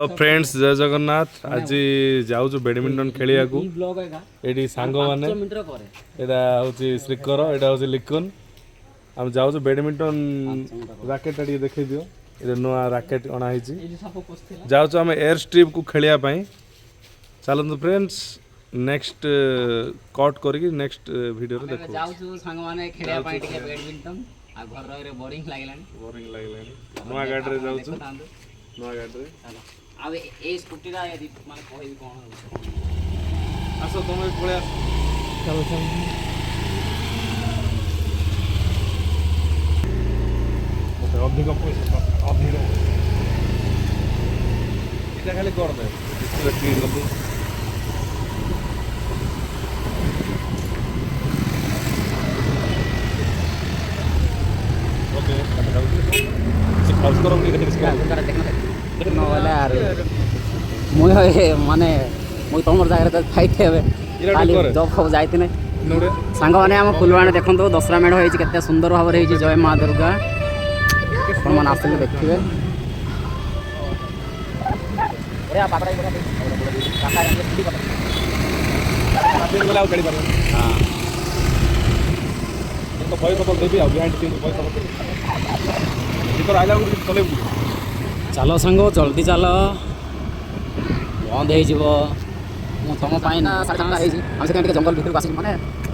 तो फ्रेंड्स जय जगन्नाथ आज जाऊँ बैडमिंटन खेलिया ये सांग मैंने यहाँ हूँ श्रीकर यहाँ हूँ लिकुन आम जाऊँ बैडमिंटन राकेट देखे दियो ये नुआ राकेट अणाई जाऊँ आम एयर स्ट्रिप को खेलिया चलते फ्रेंड्स नेक्स्ट कट करके नेक्स्ट वीडियो रे देखो जाऊ सांग माने खेलिया पाई टिके बैडमिंटन आ घर रे बोरिंग लागलानी नुआ गाड़ी रे जाऊँ नुआ गाड़ी रे अब ए स्कूटी रा यदि माने कहबी कोन आसो तुम पळे आस चलो चल अधिक पैसा अधिक इटा खाली कर दे डिस्प्ले क्लीन कर दे ओके से खास करो कि डिस्प्ले नो वाला यार मुई माने मुई तमर जागरे त फाइट हेबे खाली जब खब जाइते नै सांग माने हम फुलवाणी देखंतो दसरा मेढ होई छि केते सुंदर भाव रे जय मां दुर्गा अपन मन आसले देखिबे अरे बाबरा इबरा काका रे ठीक है तीन बोला गाड़ी पर हां तो भय तो देबी आ बिहाइंड तीन भय तो इतर आइला को चले चलो सांग जल्दी चलो बंद हो जीवो मु तुम पाई ना साढ़े 7 होई हम से के जंगल भीतर आसी माने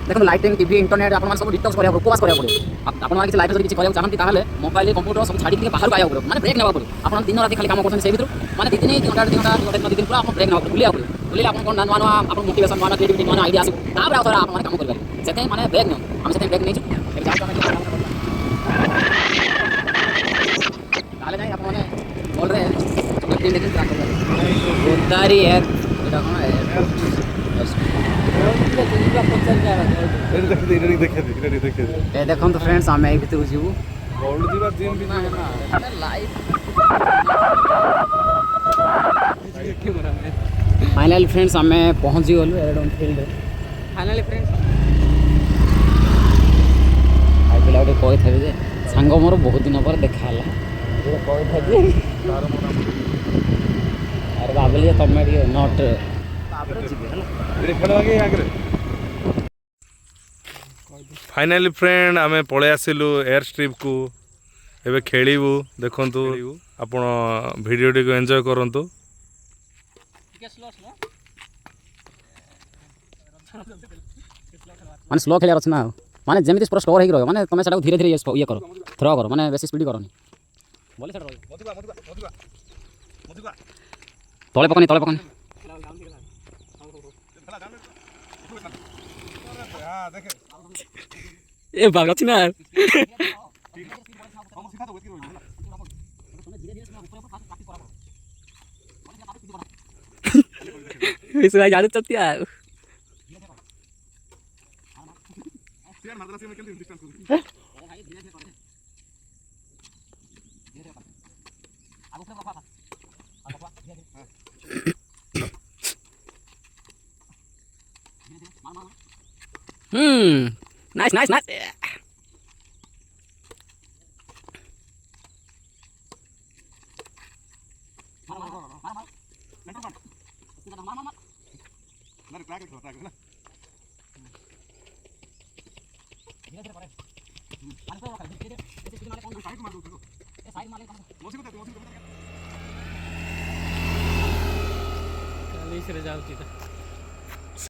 देखो लाइटिंग टीवी इंटरनेट अपन सब डिटॉक्स करिया उपवास करिया पड़े अपन माने किछ लाइफ किछ करिया चाहंती ताले मोबाइल कंप्यूटर सब छाडी के बाहर आया पड़े माने ब्रेक नेबा पड़े अपन दिन रात खाली काम करछन से भीतर माने दिन नहीं 2 घंटा 2 दिन पूरा अपन ब्रेक नेबा पड़े बुलिया पड़े बुलिया अपन कोन नवा अपन मोटिवेशन माने क्रिएटिविटी माने आईडिया आसी तापर थोड़ा अपन माने काम कर पारे सेते माने ब्रेक न हम सेते ब्रेक नहीं छु ताले नहीं अपन माने बोल रहे हैं टीम देखिन ट्रैक कर गोदारी है एटा कोन है देखो तो फ्रेंड्स आम यही भर जीव फाइनाली फ्रेंड्स आम पहुँची गलु aerodrome field finally friends I पिला गोटे कही थे सांग मोर बहुत दिन पर देखाला अरे भाविली तुम नट फाइनाली फ्रेंड आमे पळे आसिलु एयर स्ट्रिप को एबे खेलिबु देखंतु आपण वीडियो टी को एन्जॉय करंतु माने स्लो खेलिया रचना माने जेमिति पूरा स्टोर हे रहो माने तमे सेटा धीरे धीरे ये करो थ्रो करो माने बेसी स्पीड करनी बोले सेटा रहो तळे पकनी ए भाग अछि ना इस भाई जादू चलती है nice जाओ